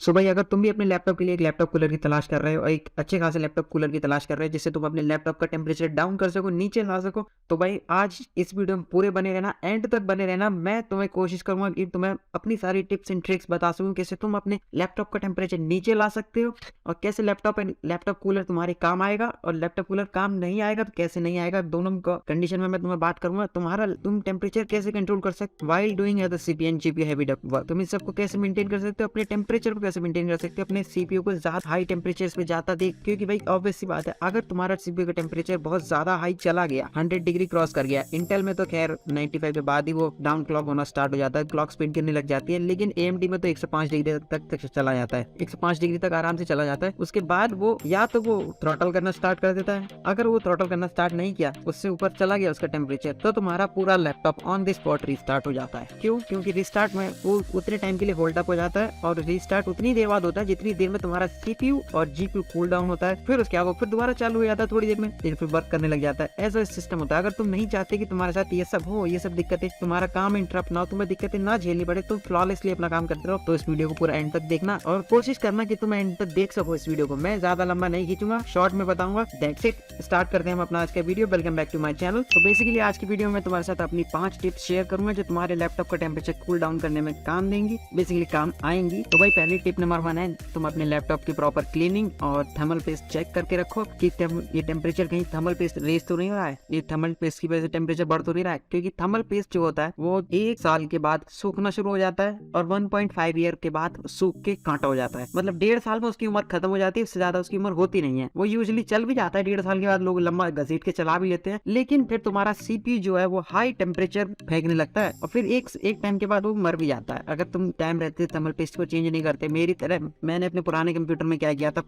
सो भाई अगर तुम भी अपने लैपटॉप के लिए एक लैपटॉप कूलर की तलाश कर रहे हो, एक अच्छे खासे लैपटॉप कूलर की तलाश कर रहे हो जिससे तुम अपने लैपटॉप का टेम्परेचर डाउन कर सको, नीचे ला सको, तो भाई आज इस वीडियो में पूरे बने रहना, एंड तक बने रहना। मैं तुम्हें कोशिश करूंगा कि तुम्हें अपनी सारी टिप्स एंड ट्रिक्स बता सकूं कैसे तुम अपने लैपटॉप का टेम्परेचर नीचे ला सकते हो और कैसे लैपटॉप कूलर तुम्हारे काम आएगा और लैपटॉप कूलर काम नहीं आएगा तो कैसे नहीं आएगा। दोनों कंडीशन में मैं तुम्हें बात करूंगा। तुम टेम्परेचर कैसे कंट्रोल कर सकते while doing at the CPU and GPU heavy work. तुम इस सबको कैसे मेंटेन कर सकते हो, अपने टेम्परेचर को कैसे मेंटेन कर सकते हो, अपने सीपीयू को ज्यादा हाई टेम्परेचर पे जाता देख। क्योंकि भाई ऑब्वियस सी बात है, अगर तुम्हारा सीपीयू का टेम्परेचर बहुत ज्यादा हाई चला गया, 100 डिग्री क्रॉस कर गया, इंटेल में तो खैर 95 के बाद ही वो डाउन क्लॉक होना स्टार्ट हो जाता है, क्लॉक स्पीड गिरने लग जाती है, लेकिन एएमडी में तो 105 डिग्री तक चला जाता है, 105 डिग्री तक आराम से चला जाता है। उसके बाद वो या तो वो थ्रॉटल करना स्टार्ट कर देता है। अगर वो थ्रॉटल करना स्टार्ट नहीं किया, उससे ऊपर चला गया उसका टेम्परेचर, तो तुम्हारा पूरा laptop on the spot restart हो जाता है। क्यों? क्योंकि रिस्टार्ट में वो उतने टाइम के लिए होल्ड अप हो जाता है और रिस्टार्ट उतनी देर बाद होता है जितनी देर में तुम्हारा सीपीयू और जीपीयू कूल डाउन होता है। फिर उसके बाद फिर दोबारा चालू हो जाता है थोड़ी देर में, फिर वर्क करने लग जाता है। ऐसा सिस्टम होता है। अगर तुम नहीं चाहते कि तुम्हारे साथ ये सब हो, ये सब दिक्कतें, तुम्हारा काम इंटरप्ट ना हो, तुम्हें दिक्कतें ना झेलनी पड़े, तुम फ्लॉलेसली अपना काम करते रहो, तो इस वीडियो को पूरा एंड तक देखना और कोशिश करना कि तुम एंड तक देख सको इस वीडियो को। मैं ज्यादा लंबा नहीं खींचूंगा, शॉर्ट में बताऊंगा। That's it. स्टार्ट करते हैं हम अपना आज का video. Welcome back to my channel. तो बेसिकली आज की वीडियो में तुम्हारे साथ अपनी 5 टिप्स शेयर करूंगा जो तुम्हारे लैपटॉप का टेम्परेचर कूल डाउन करने में काम देंगी, बेसिकली काम आएंगी। तो भाई पहली टिप नंबर 1 है, तुम अपने लैपटॉप की प्रॉपर क्लीनिंग और थर्मल पेस्ट चेक करके रखो कि ये टेम्परेचर कहीं थर्मल पेस्ट रेज तो नहीं हो रहा है, ये थर्मल पेस्ट की वजह से टेम्परेचर बढ़ तो नहीं रहा है। क्योंकि थर्मल पेस्ट जो होता है वो 1 साल के बाद सूखना शुरू हो जाता है और 1.5 ईयर के बाद सूख के कांटा हो जाता है। मतलब 1.5 साल में उसकी उम्र खत्म हो जाती है, उससे ज्यादा उसकी उम्र होती नहीं है। वो यूजुअली चल भी जाता है 1.5 साल के बाद, लोग लंबा घसीट के चला भी लेते हैं, लेकिन फिर तुम्हारा सीपीयू जो है वो हाई टेम्परेचर फेंकने लगता है और फिर एक टाइम के बाद वो मर भी जाता है अगर तुम टाइम रहते थर्मल पेस्ट को चेंज नहीं करते। मेरी तरह मैंने अपने पुराने कंप्यूटर में क्या किया था,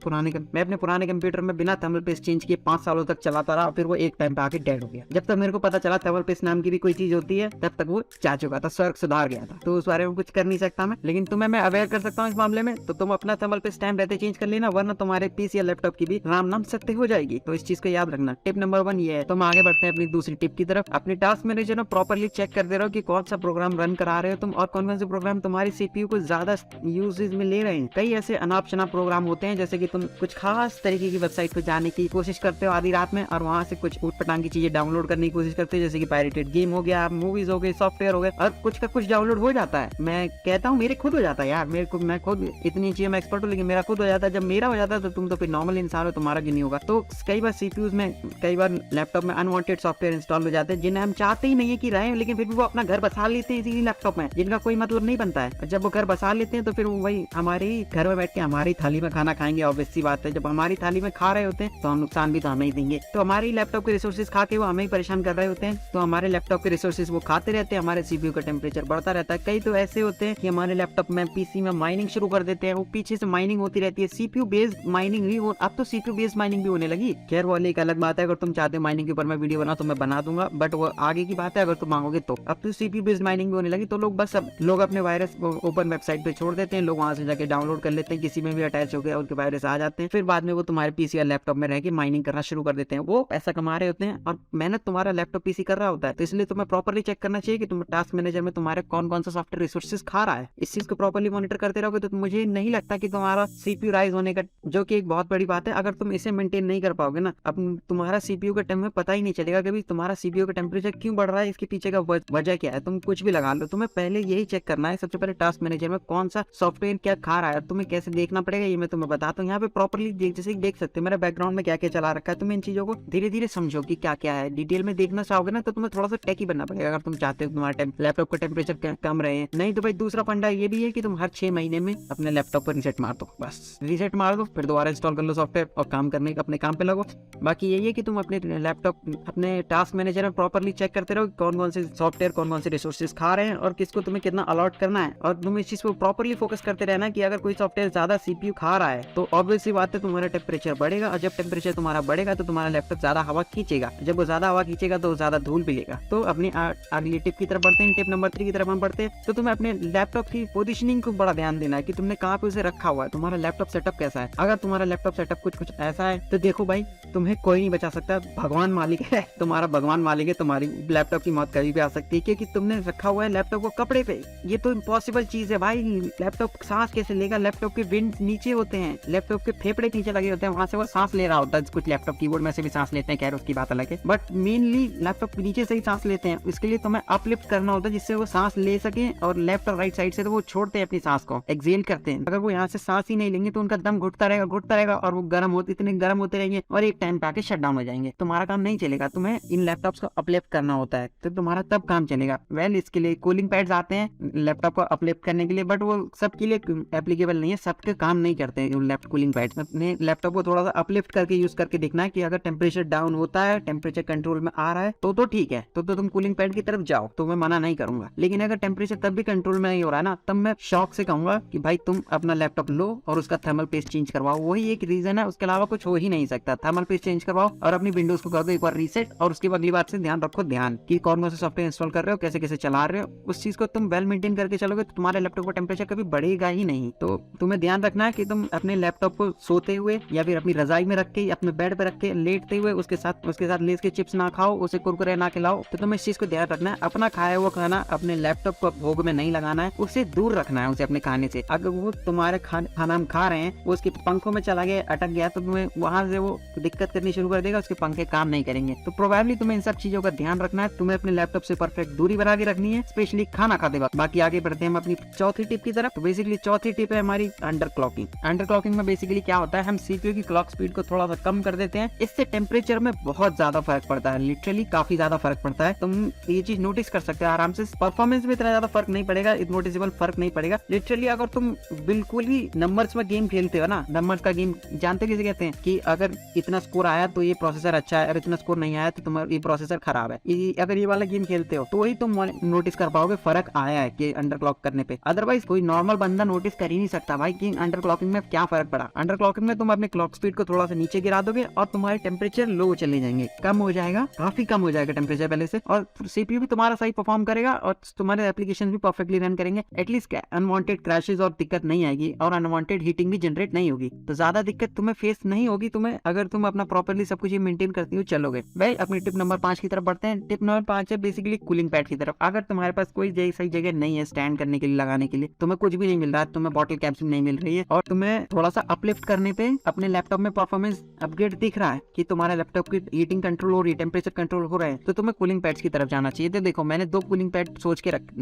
मैं अपने पुराने कंप्यूटर में बिना थर्मल पेस्ट चेंज किए 5 सालों तक चलाता रहा, फिर वो एक टाइम पे आके डेड हो गया। जब तक मेरे को पता चला थर्मल पेस्ट नाम की भी कोई चीज होती है, तब तक वो जा चुका था, स्वर्ग सुधार गया था। तो उस बारे में कुछ कर नहीं सकता मैं, लेकिन तुम्हें मैं अवेयर कर सकता हूँ इस मामले में। तो तुम अपना थर्मल पेस्ट टाइम रहते चेंज कर लेना, वरना तुम्हारे पीसी या लैपटॉप की भी राम नाम सत्य हो जाएगी। तो इस चीज को याद रखना। टिप नंबर 1 ये है। तुम आगे बढ़ते हैं अपनी दूसरी टिप की तरफ। अपनी टास्क मैनेजर में प्रॉपर्ली चेक कर दे रहो कि कौन सा प्रोग्राम रन करा रहे हो तुम और कौन से प्रोग्राम तुम्हारी सीपीयू को ज्यादा यूजेज में ले रहे हैं। कई ऐसे अनाप शनाप प्रोग्राम होते हैं, जैसे कि तुम कुछ खास तरीके की वेबसाइट पे जाने की कोशिश करते हो आधी रात में और वहां से कुछ ऊटपटांग की चीजें डाउनलोड करने की कोशिश करते हो, जैसे कि पायरेटेड गेम हो गया, मूवीज हो गई, सॉफ्टवेयर हो गए, और कुछ का कुछ डाउनलोड हो जाता है। मैं कहता हूँ मेरे खुद हो जाता है यार, मैं खुद इतनी चीजें मैं एक्सपर्ट हूँ, लेकिन मेरा खुद हो जाता है। जब मेरा हो जाता है तो तुम तो फिर नॉर्मल इंसान हो, तुम्हारा क्यों नहीं होगा। तो कई बार सीपीयूज में, कई बार लैपटॉप में अनवांटेड सॉफ्टवेयर इंस्टॉल हो जाते हैं जिन्हें हम चाहते ही नहीं है कि रहे, लेकिन फिर भी वो अपना घर बसा लेते हैं इसी लैपटॉप में, जिनका कोई मतलब नहीं बनता है। जब वो घर बसा लेते हैं तो फिर वही हमारे घर में बैठ के हमारी थाली में खाना खाएंगे। ऑब्वियस सी बात है, जब हमारी थाली में खा रहे होते हैं तो हम नुकसान भी तो हमें ही देंगे। तो हमारी लैपटॉप के रिसोर्सेज खा के वो हमें ही परेशान कर रहे होते हैं, तो हमारे लैपटॉप के रिसोर्सेज वो खाते रहते हैं, हमारे सीपीयू का टेम्परेचर बढ़ता रहता है। कई तो ऐसे होते हैं कि हमारे लैपटॉप में पीसी में माइनिंग शुरू कर देते हैं, वो पीछे से माइनिंग होती रहती है, सीपीयू बेस्ड माइनिंग नहीं हो, अब तो सीपीयू बेस्ड माइनिंग भी होने लगी। खैर वो एक अलग बात है, अगर तुम चाहते हो माइनिंग के ऊपर मैं वीडियो बना तो मैं बना दूंगा, बट वो आगे की बात है अगर तुम मांगोगे तो। अब तो सीपीयू बेस्ड माइनिंग भी होने लगी, तो लोग बस अब लोग अपने वायरस ओपन वेबसाइट पे छोड़ देते हैं, लोग वहां से जाके डाउनलोड कर लेते हैं, किसी में भी अटैच हो गया उनके वायरस आ जाते हैं, फिर बाद में वो तुम्हारे पीसी या लैपटॉप में रह के माइनिंग करना शुरू कर देते हैं। वो पैसा कमा रहे होते हैं और मेहनत तुम्हारा लैपटॉप पीसी कर रहा होता है। तो इसलिए तुम्हें प्रॉपर्ली चेक करना चाहिए कि तुम टास्क मैनेजर में तुम्हारे कौन कौन सा सॉफ्टवेयर रिसोर्सेज खा रहा है। इस चीज को प्रॉपर्ली मॉनिटर करते रहोगे तो मुझे नहीं लगता कि तुम्हारा सीपीयू राइज होने का, जो कि एक बहुत बड़ी बात है, अगर तुम इसे मेंटेन नहीं कर पाओगे ना, अब तुम्हारा सीपीयू का टाइम में पता ही नहीं चलेगा कभी तुम्हारा सीपीयू का टेम्परेचर क्यों बढ़ रहा है, इसके पीछे का वजह क्या है। तुम कुछ भी लगा लो, तुम्हें पहले यही चेक करना है सबसे पहले टास्क मैनेजर में कौन सा सॉफ्टवेयर क्या खा रहा है, तुम्हें कैसे देखना पड़ेगा ये मैं तुम्हें बताता हूँ। यहाँ पे प्रॉपर्ली जैसे देख सकते हो मेरा बैकग्राउंड में क्या क्या चला रखा है, तुम इन चीजों को धीरे धीरे समझो कि क्या क्या है। डिटेल में देखना चाहोगे ना तो तुम्हें थोड़ा सा टेकी बनना पड़ेगा अगर तुम चाहते हो तुम्हारा लैपटॉप का टेम्परेचर कम रहे। नहीं तो भाई दूसरा फंडा ये भी है कि तुम हर 6 महीने में अपने लैपटॉप पर रीसेट मार दो, बस रीसेट मार दो, फिर दोबारा इंस्टॉल कर लो सॉफ्टवेयर और काम करने का अपने काम पे लगो। बाकी यही है कि तुम अपने लैपटॉप अपने टास्क मैनेजर में प्रॉपर्ली चेक करते रहो कौन कौन से सॉफ्टवेयर कौन कौन से रिसोर्सेज खा रहे हैं और किसको तुम्हें कितना अलॉट करना है, और तुम इस चीज को प्रॉपर्ली फोकस करते रहना कि अगर कोई सॉफ्टवेयर ज्यादा सीपीयू खा रहा है तो ऑब्वियस सी बात है तुम्हारा टेम्परेचर बढ़ेगा, और जब टेम्परेचर तुम्हारा बढ़ेगा तो तुम्हारा लैपटॉप ज्यादा हवा खींचेगा, जब वो ज्यादा हवा खींचेगा तो ज्यादा धूल पिलेगा। तो अपनी अगली टिप की तरफ बढ़ते हैं, टिप नंबर 3 की तरफ हम बढ़ते हैं। तो तुम्हें अपने लैपटॉप की पोजिशनिंग को बड़ा ध्यान देना है कि तुमने कहाँ पे उसे रखा हुआ है, तुम्हारा लैपटॉप सेटअप कैसा है। अगर तुम्हारा लैपटॉप सेटअप कुछ ऐसा है तो देखो भाई तुम्हें कोई नहीं बचा सकता, भगवान मालिक है, तुम्हारा भगवान मालिक है, तुम्हारी लैपटॉप की मौत कभी भी आ सकती है क्योंकि तुमने रखा हुआ है लैपटॉप को कपड़े पे। ये तो इम्पॉसिबल चीज है भाई, लैपटॉप सांस के से लेगा, लैपटॉप के विंड नीचे होते हैं, लैपटॉप के फेफड़े नीचे लगे होते हैं, वहां से वो सांस ले रहा होता है। कुछ लैपटॉप कीबोर्ड में से भी सांस लेते हैं, खैर उसकी बात अलग है, बट मेनली लैपटॉप के नीचे से ही सांस लेते हैं। इसके लिए तुम्हें अपलिफ्ट करना होता है जिससे वो सांस ले सके, और लेफ्ट और राइट साइड से तो वो छोड़ते हैं अपनी सांस को, एक्सेल करते हैं। अगर वो यहाँ से सांस ही नहीं लेंगे तो उनका दम घुटता रहेगा और वो इतने गर्म होते रहेंगे और एक टाइम पे आके शट डाउन हो जाएंगे। तुम्हारा काम नहीं चलेगा, तुम्हें इन लैपटॉप्स को अपलिफ्ट करना होता है, तो तुम्हारा तब काम चलेगा। इसके लिए कूलिंग पैड्स आते हैं लैपटॉप को अपलिफ्ट करने के लिए, बट वो सबके लिए एप्लीकेबल नहीं है, सबके काम नहीं करते हैं लैपटॉप कूलिंग पैड्स। अपने लैपटॉप को थोड़ा सा अपलिफ्ट करके यूज करके देखना है कि अगर टेम्परेचर डाउन होता है, टेम्परेचर कंट्रोल में आ रहा है तो ठीक है, तो तुम कूलिंग पैड की तरफ जाओ, तो मैं मना नहीं करूंगा। लेकिन अगर टेम्परेचर तब भी कंट्रोल में नहीं हो रहा है ना, तब मैं शौक से कहूंगा कि भाई तुम अपना लैपटॉप लो और उसका थर्मल पेस्ट चेंज करवाओ। वही एक रीजन है, उसके अलावा कुछ हो ही नहीं सकता। थर्मल पेस्ट चेंज करवाओ और अपनी विंडोज को कर दो एक बार रीसेट, और उसके अगली बार से ध्यान रखो कि कौन से सॉफ्टवेयर इंस्टॉल कर रहे हो, कैसे कैसे चला रहे हो। उस चीज को तुम वेल मेंटेन करके चलोगे तो तुम्हारे लैपटॉप का टेम्परेचर कभी बढ़ेगा ही नहीं। तो तुम्हें ध्यान रखना है कि तुम अपने लैपटॉप को सोते हुए या फिर अपनी रजाई में रख के, अपने बेड पे रख के, लेटते हुए उसके साथ लेस के चिप्स ना खाओ, उसे कुरकुरे ना खिलाओ। तो तुम्हें इस चीज को ध्यान रखना है, अपना खाया हुआ खाना अपने लैपटॉप को भोग में नहीं लगाना है, उससे दूर रखना है उसे अपने खाने से। अगर वो तुम्हारे खाना हम खा रहे हैं, वो उसके पंखों में चला गया, अटक गया, तो तुम्हें वहां से वो दिक्कत करनी शुरू कर देगा, उसके पंखे काम नहीं करेंगे। तो प्रोबेबली तुम्हें इन सब चीजों का ध्यान रखना है, तुम्हें अपने लैपटॉप से परफेक्ट दूरी बना के रखनी है, स्पेशली खाना खाते वक्त। बाकी आगे बढ़ते हैं हम अपनी चौथी टिप की तरफ। तो बेसिकली चौथी टिप है हमारी अंडर क्लॉकिंग। अंडर क्लॉकिंग में बेसिकली क्या होता है, हम सीपीयू की क्लॉक स्पीड को थोड़ा सा कम कर देते हैं, इससे टेम्परेचर में बहुत ज्यादा फर्क पड़ता है, लिटरली काफी ज्यादा फर्क पड़ता है। तुम ये चीज नोटिस कर सकते हो आराम से। परफॉर्मेंस में इतना ज्यादा फर्क नहीं पड़ेगा, नोटिसेबल फर्क नहीं पड़ेगा लिटरली। अगर तुम बिल्कुल ही नंबर्स में गेम खेलते हो ना, नंबर्स का गेम जानते किसे कहते हैं, कि अगर इतना स्कोर आया तो ये प्रोसेसर अच्छा है, और इतना स्कोर नहीं आया तो तुम्हारा ये प्रोसेसर खराब है, अगर ये वाला गेम खेलते हो तो वही तुम नोटिस कर पाओगे फर्क आया है कि अंडर क्लॉक करने पे। अदरवाइज कोई नॉर्मल बंदा नोटिस कर ही नहीं सकता भाई कि अंडर क्लॉकिंग में क्या फर्क पड़ा। अंडर क्लॉकिंग में तुम अपने क्लॉक स्पीड को थोड़ा सा नीचे गिरा दोगे और तुम्हारे टेम्परेचर लो चले जाएंगे, कम हो जाएगा, काफी कम हो जाएगा टेम्परेचर पहले से, और सीपीयू भी तुम्हारा सही परफॉर्म करेगा और तुम्हारे एप्लीकेशन भी परफेक्टली रन करेंगे। एटलीस्ट अनवांटेड क्रैशेस और दिक्कत नहीं आएगी, और अनवांटेड हीटिंग भी जनरेट नहीं होगी, तो ज्यादा दिक्कत तुम्हें फेस नहीं होगी तुम्हें, अगर तुम अपना प्रॉपर्ली सब कुछ मेंटेन करती हो चलोगे। भाई अपनी टिप नंबर 5 की तरफ बढ़ते हैं। टिप नंबर 5 है बेसिकली कूलिंग पैड की तरफ। अगर तुम्हारे पास कोई सही जगह नहीं है स्टैंड करने के लिए, लगाने के लिए, तुम्हें कुछ भी नहीं मिल रहा है, तुम्हें बॉटल कैप्स नहीं मिल रही है, और तुम्हें थोड़ा सा अपलिफ्ट करने पे अपने लैपटॉप में परफॉर्मेंस अपग्रेड दिख रहा है कि तुम्हारे लैपटॉप की हीटिंग कंट्रोल हो रही है, टेम्परेचर कंट्रोल हो रहा है, तो तुम्हें कूलिंग पैड्स की तरफ जाना चाहिए। तो देखो मैंने 2 कूलिंग पैड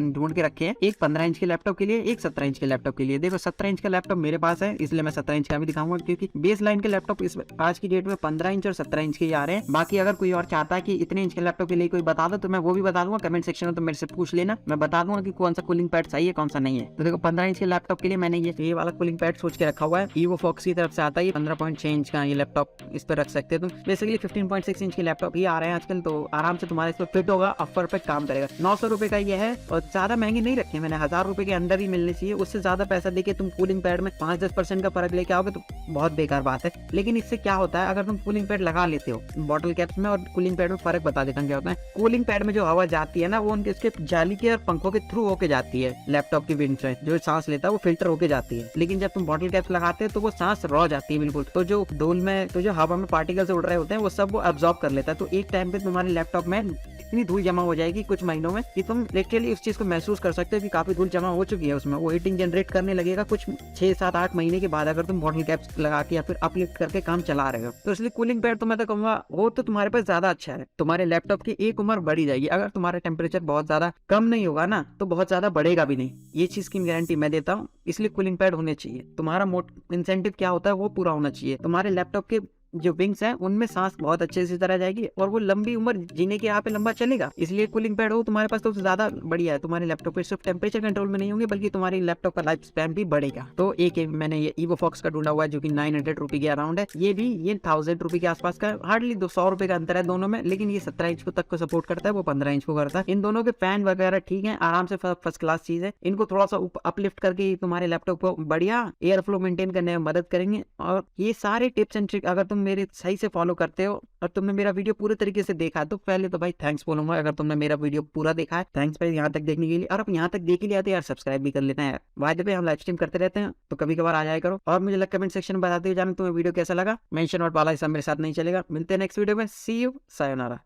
ढूंढ के रखे हैं, एक 15 इंच के लैपटॉप के लिए, एक 17 इंच के लैपटॉप के लिए। देखो 17 इंच का लैपटॉप मेरे पास है, इसलिए मैं 17 इंच का भी दिखाऊंगा, क्योंकि बेस लाइन के लैपटॉप आज की डेट में 15 इंच और 17 इंच के ही आ रहे हैं। बाकी अगर कोई और चाहता है कि इतने इंच के लैपटॉप के लिए कोई बता दो, तो मैं वो भी बता दूंगा, कमेंट सेक्शन में तो मेरे से पूछ लेना, मैं बता दूंगा कि कौन सा कूलिंग पैड सही है कौन सा नहीं है। तो देखो 15 इंच के लैपटॉप के लिए मैंने ये वाला कूलिंग पैड सोच के रखा हुआ है, EvoFox की तरफ से आता है, 15.6 इंच का ये लैपटॉप, इस पर रख सकते हो तुम। बेसिकली 15.6 इंच के लैपटॉप ही आ रहे हैं आजकल, तो आराम से तुम्हारे इस पर फिट होगा, अफर पे काम करेगा। 900 रुपए का ये है, और ज्यादा महंगे नहीं रखे मैंने, 1000 रुपए के अंदर ही मिलने चाहिए। उससे ज्यादा पैसा देके तुम कूलिंग पैड में 5-10% का फर्क लेके आओगे तो बहुत बेकार बात है। लेकिन इससे क्या होता है, अगर तुम कूलिंग पैड लगा लेते हो बॉटल कैप्स में और कूलिंग पैड में, फर्क बता देता हूं क्या होता है। कूलिंग पैड में जो हवा जाती है ना, वो उनके इसके जाली के और पंखों के थ्रू होके जाती है, लैपटॉप की विंड से जो सांस लेता है वो फिल्टर होके जाती है। लेकिन जब तुम बॉटल कैप्स लगाते हो तो वो सांस रह जाती है बिल्कुल, तो जो धूल में, तो जो हवा में पार्टिकल्स उड़ रहे होते हैं वो सब वो एब्जॉर्ब कर लेता है। तो एक टाइम पे तुम्हारे लैपटॉप में इतनी धूल जमा हो जाएगी कुछ महीनों में कि तुम लिटरली उस चीज को महसूस कर सकते हो कि काफी धूल जमा हो चुकी है उसमें, वो हीटिंग जनरेट करने लगेगा कुछ 6-7-8 महीने के बाद, अगर तुम बॉटल कैप्स लगा के या फिर अपलिफ्ट करके काम चला रहे हो। तो इसलिए कूलिंग पैड तो मैं तो कहूंगा वो तो तुम्हारे पास ज्यादा अच्छा है, तुम्हारे लैपटॉप की एक उम्र बढ़ी जाएगी। अगर तुम्हारा टेम्परेचर बहुत ज्यादा कम नहीं होगा ना, तो बहुत ज्यादा बढ़ेगा भी नहीं, ये चीज की गारंटी मैं देता हूँ। इसलिए कूलिंग पैड होने चाहिए। तुम्हारा इंसेंटिव क्या होता है वो पूरा होना चाहिए। तुम्हारे लैपटॉप के जो विंग्स हैं उनमें सांस बहुत अच्छे से तरह जाएगी और वो लंबी उम्र जीने के यहाँ पे लंबा चलेगा। इसलिए कूलिंग पैड हो तुम्हारे पास तो ज्यादा बढ़िया है। तुम्हारे लैपटॉप पे सिर्फ टेम्परेचर कंट्रोल में नहीं होंगे बल्कि तुम्हारी लैपटॉप का लाइफ स्पैन भी बढ़ेगा। तो एक मैंने ये EvoFox का ढूंढा हुआ है जो कि 900 रुपए के अराउंड है। ये 1000 रुपए के आसपास का, हार्डली 200 रुपए का अंतर है दोनों में। लेकिन ये 17 इंच को तक को सपोर्ट करता है, वो 15 इंच को करता है। इन दोनों के फैन वगैरह ठीक है, आराम से फर्स्ट क्लास चीज है। इनको थोड़ा सा अपलिफ्ट करके तुम्हारे लैपटॉप को बढ़िया एयर फ्लो मेंटेन करने में मदद करेंगे। और ये सारे टिप्स एंड ट्रिक अगर तुम मेरे सही से फॉलो करते हो और तुमने मेरा वीडियो पूरे तरीके से देखा है तो पहले तो भाई थैंक्स बोलूंगा। अगर तुमने मेरा वीडियो पूरा देखा है, थैंक्स भाई यहाँ तक देखने के लिए। और अब यहाँ तक देख लिया तो यार सब्सक्राइब भी कर लेना है। वाइड पे हम लाइव स्ट्रीम करते रहते हैं तो कभी कभार आ जाया करो। और मुझे कमेंट सेक्शन में बताते हुए जाना तुम्हें वीडियो कैसा लगा। मेंशन और वाला सब मेरे साथ नहीं चलेगा। मिलते हैं नेक्स्ट वीडियो में। सी यू, सायोनारा।